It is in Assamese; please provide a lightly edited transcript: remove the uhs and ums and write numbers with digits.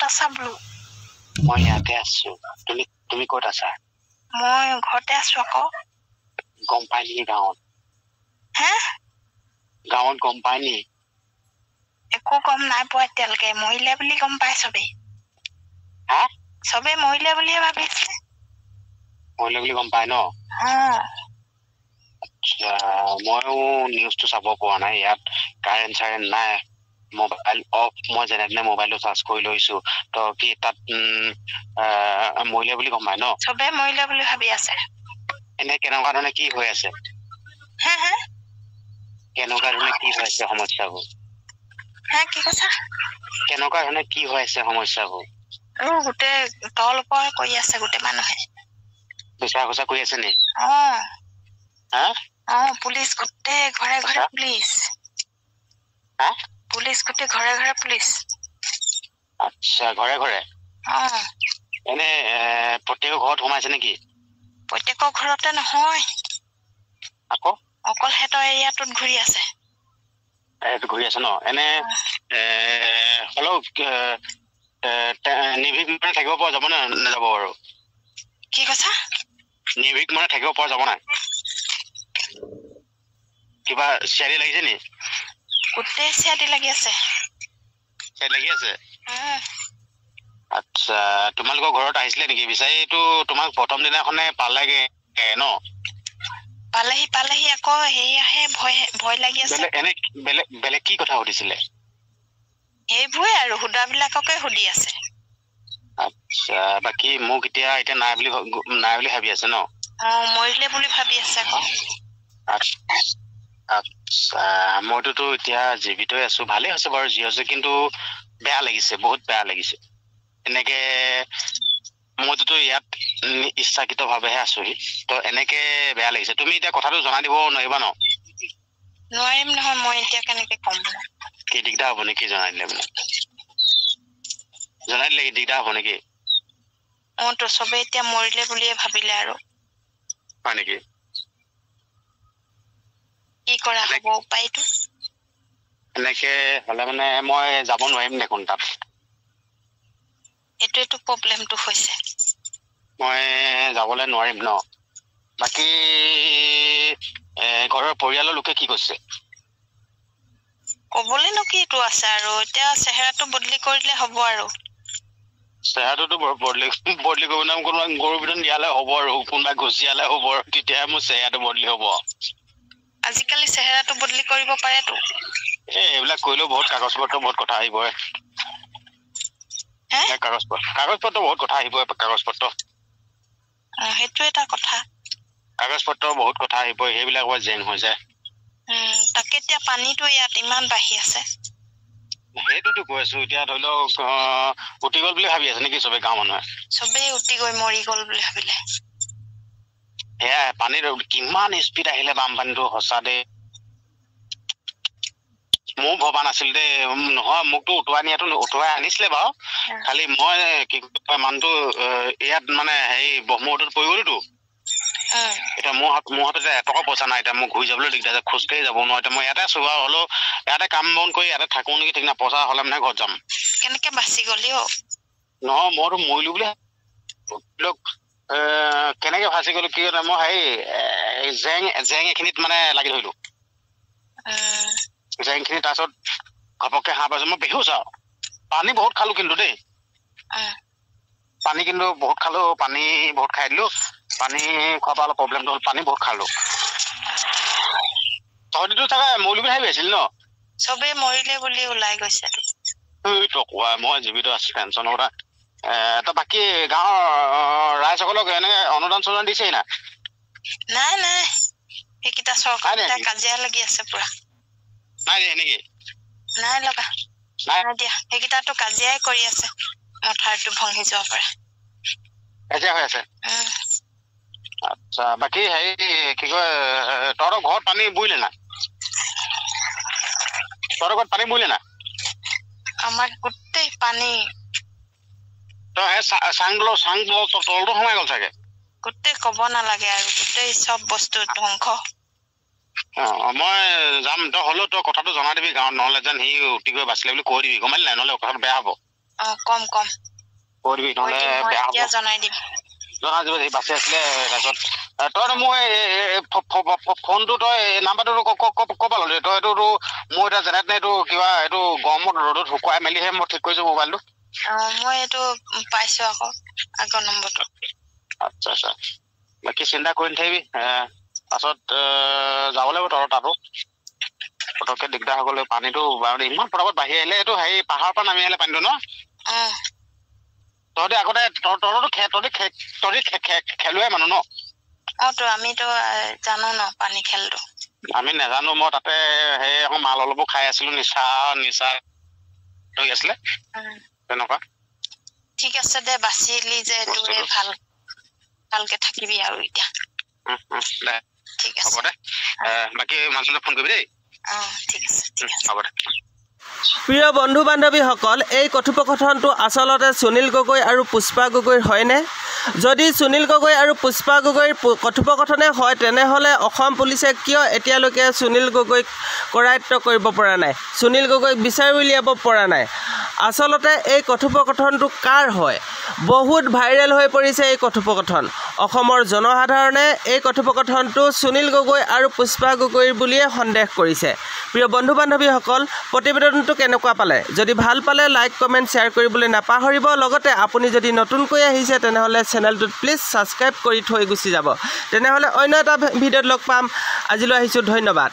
আছা বোলো? মই ইয়াতে আছো। তুমি ক'ত আছা? মই ঘৰতে আছো আকৌ। গম পাই নি গাঁৱত? হে? গাঁৱত গম পাই নি? একো গম নাই পোৱা এতিয়ালৈকে। মৰিলে বুলি গম পাই চবেই। হা? চবেই মৰিলে বুলিয়ে ভাবিছে। মৰিলে বুলি গম পাই ন? আচ্ছা, ময়ো নিউজটো চাব পৰা নাই। ইয়াত কাৰেণ্ট চাৰেণ্ট নাই, মোবাইল অফ। মই যেনে তেনে মোবাইলটো চাৰ্জ কৰি লৈছো। তো কি তাত মৰিলে বুলি গম পাই ন? চবে মৰিলে বুলি ভাবি আছে। এনে কেনেকুৱা ধৰণে কি হৈ আছে? হে? কেনেকুৱা ধৰণে কি হৈ আছে সমস্যাবোৰ? হে কি কৈছা? কেনেকুৱা ধৰণে কি হৈ আছে সমস্যাবোৰ? গোটেই তল ওপৰ কৰি আছে গোটেই মানুহে। বিচাৰ খোচা কৰি আছে নি? হা? পুলিচ গোটেই ঘৰে ঘৰে পুলিচ। হা? পুলিচ গোটেই ঘৰে ঘৰে পুলিচ। আচ্ছা, ঘৰে ঘৰে? এনে প্ৰত্যেকৰ ঘৰত সোমাইছে নেকি? প্ৰত্যেকৰ ঘৰতে নহয়, আকৌ অকল সিহঁতৰ এৰিয়াটোত ঘূৰি আছে। এইটো ঘূৰি আছে ন? এনে হ'লেও নিৰ্ভীক মানে থাকিব পৰা যাব নে নাযাব বাৰু? কি কৈছা? নিৰ্ভীক মানে থাকিব পৰা যাব নাই? কিবা চিয়াৰি লাগিছে নি? গোটেই চিয়াৰি লাগি আছে। চিয়াৰি লাগি আছে? আচ্ছা, তোমালোকৰ ঘৰত আহিছিলে নেকি বিচাৰিটো? তোমাক প্ৰথম দিনাখনে পালেগে ন? পালেহি আকৌ হেৰি আহে, ভয় লাগি আছে। এনে বেলেগ কি কথা সুধিছিলে? সেইবোৰে আৰু সুধাবিলাককে সুধি আছে। আচ্ছা, বাকী মোক এতিয়া নাই বুলি ভাবি আছে ন? মৰিলে বুলি ভাবি আছে আকৌ। আচ্ছা, মইতো এতিয়া জীৱিতই আছো। ভালে আছে বাৰু যি হৈছে, কিন্তু বেয়া লাগিছে, বহুত বেয়া লাগিছে। এনেকে মইতো ইয়াত ইচ্ছাকৃত ভাৱেহে আছোহি, তো এনেকে বেয়া লাগিছে। তুমি এতিয়া কথাটো জনাই দিব নোৱাৰিবা ন? নোৱাৰিম নহয়, মই এতিয়া কেনেকে কম? কি দিগদাৰ হব নেকি জনাই দিলে? মানে জনাই দিলে কি দিগদাৰ হব নেকি? তো চবে এতিয়া মৰিলে বুলিয়ে ভাবিলে আৰু। হয় নেকি? কি কৰা হব উপায়টো? এনেকে হলে মানে মই যাব নোৱাৰিম দেখোন তাত। এইটোৱেটো প্ৰব্লেমটো হৈছে। মই যাবলৈ নোৱাৰিম ন? বাকী ঘৰৰ পৰিয়ালৰ লোকে কি কৈছে? কবলেনো কিটো আছে আৰু, এতিয়া চেহেৰাটো বদলি কৰিলে হব আৰু। চেহেৰাটোতো বদলি কৰিব ন? কোনোবা গৰু বিধন দিয়ালে হ'ব আৰু, কোনোবাই ঘুচ দিয়ালে হ'ব আৰু, তেতিয়াহে মোৰ চেহেৰাটো বদলি হ'ব। আজিকালি চেহেৰাটো বদলি কৰিব পাৰেতো। এইবিলাক কৰিলেও বহুত কাগজ পত্ৰ বহুত কথা আহিব। কাগজ পত্ৰ বহুত কথা আহিব। কাগজ পত্ৰ সেইটো এটা কথা। কাগজ পত্ৰ বহুত কথা আহিব, সেইবিলাক জেং হৈ যায়। তাকে এতিয়া পানীটো ইয়াত ইমান বাঢ়ি আছে। সেইটোতো কৈ আছো, এতিয়া ধৰি লওক উটি গল বুলি ভাবি আছে নেকি চবে গাঁৱৰ মানুহে? চবেই উটি গৈ মৰি গল বুলি ভাবিলে। সেয়াই, পানীৰ কিমান স্পীড আহিলে বানপানীটো, সঁচা দেই। ময়ো ভবা নাছিলো দেই। নহয়, মোকতো উটুৱাই আনিছিলে বাৰু। খালি মই কি কয়, মানুহটো ইয়াত মানে ব্ৰহ্মপুত্ৰত পৰি গলোতো। এতিয়া মোৰ হাততে এটকা পইচা নাই। এতিয়া মোক ঘূৰি যাবলৈ দিগদাৰ, খোজকাঢ়ি যাব নোৱাৰো। এতিয়া মই ইয়াতে আছো বাৰু, হ'লেও ইয়াতে কাম বন কৰি ইয়াতে থাকো নেকি ঠিক নাই। পইচা হলে মানে ঘৰত যাম। কেনেকে বাচি গলি অ? নহয়, মইতো মৰিলো বুলি কেনেকে ফাঁচি গলো কি কথা, মই জেং এখিনিত মানে লাগি ধৰিলো। জেংখিনি, তাৰপিছত ঘপককে সাৰ পাইছো, মই বেহুচ আৰু। পানী বহুত খালো কিন্তু দেই। পানী কিন্তু বহুত খালো, পানী বহুত খাই দিলো। পানী খোৱাৰ পৰা অলপ প্ৰব্লেমটো হ'ল, পানী বহুত খালো। তহঁতিতো চাগে মৰিলো বুলি ভাবি আছিল ন? চবেই মৰিলে বুলি ওলাই গৈছে। মই জীৱিত আছো, টেনচনৰ কথা। বাকী গাঁৱৰ ৰাইজসকলক এনেকে অনুদান চনুদান দিছেহি নাই? নাই, সেইকেইটা চৰকাৰ কাজিয়া লাগি আছে পুৰা। নাই দিয়া নেকি? নাই লগা, নাই দিয়া। সেইকেইটাতো কাজিয়াই কৰি আছে, মথাৰটো ভাঙি যোৱাৰ পৰা। কাজিয়া হৈ আছে? আচ্ছা, বাকী কি কয়, তহঁতৰ ঘৰত পানী বুৰিলে নাই? আমাৰ গোটেই পানী। চাংতলতো সোমাই গল চাগে? গোটেই কব নালাগে আৰু, গোটেই চব বস্তু ধ্বংস। মই যাম। হ'লেও তই কথাটো জনাই দিবি গাঁৱত, নহলে যেন সি উটি গৈ বাচিলে বুলি কৈ দিবি, গম পালি নাই? নহলে কথাটো বেয়া হব। কম কৰিবি নহ'লে বেয়া হ'ব জনাই দিম জনাই বাচি আছিলে তাৰপিছত তই মই ফোনটো তই নাম্বাৰটো ক'ব ল'লি তই এইটো মোৰ এতিয়া যেনে তেনে এইটো কিবা এইটো গৰমত ৰ'দত শুকুৱাই মেলিহে মই ঠিক কৰিছোঁ মোবাইলটো মই এইটো পাইছোঁ আকৌ আগৰ নম্বৰটো আচ্ছা বাকী চিন্তা কৰি নাথাকিবি পাছত যাব লাগিব তই তাতো পটককৈ দিগদাৰ হৈ গ'লে পানীটো ইমান পটাপট বাঢ়ি আহিলে এইটো হেৰি পাহাৰৰ পৰা নামি আহিলে পানীটো ন তহঁতি আগতে তহঁতি খেলুৱৈ মানুহ ন তো আমিতো জানো ন পানী খেলটো আমি নাজানো মই তাতে সেই আকৌ মাল অলপো খাই আছিলো নিচা হৈ আছিলে তেনেকুৱা ঠিক আছে দে বাচিলি যে তোৰে ভালকে থাকিবি আৰু এতিয়া দে ঠিক আছে হ'ব দে বাকী মানুহজনক ফোন কৰিবি দেই ঠিক আছে হ'ব দে প্ৰিয় বন্ধু বান্ধৱীসকল এই কথোপকথনটো আচলতে সুনীল গগৈ আৰু পুষ্পা গগৈৰ হয়নে যদি সুনীল গগৈ আৰু পুষ্পা গগৈৰ কথোপকথনে হয় তেনেহ'লে অসম পুলিচে কিয় এতিয়ালৈকে সুনীল গগৈক কৰায়ত্ব কৰিব পৰা নাই সুনীল গগৈক বিচাৰি উলিয়াব পৰা নাই আচলতে এই কথোপকথনটো কাৰ হয় বহুত ভাইৰেল হৈ পৰিছে এই কথোপকথন অসমৰ জনসাধাৰণে এই কথোপকথনটো সুনীল গগৈ আৰু পুষ্পা গগৈৰ বুলিয়ে সন্দেহ কৰিছে প্ৰিয় বন্ধু বান্ধৱীসকল প্ৰতিবেদনটো কেনেকুৱা পালে যদি ভাল পালে লাইক কমেণ্ট শ্বেয়াৰ কৰিবলৈ নাপাহৰিব লগতে আপুনি যদি নতুনকৈ আহিছে তেনেহ'লে চেনেলটোত প্লিজ ছাবস্ক্ৰাইব কৰি থৈ গুচি যাব তেনেহ'লে অন্য এটা ভিডিঅ'ত লগ পাম আজিলৈ আহিছোঁ ধন্যবাদ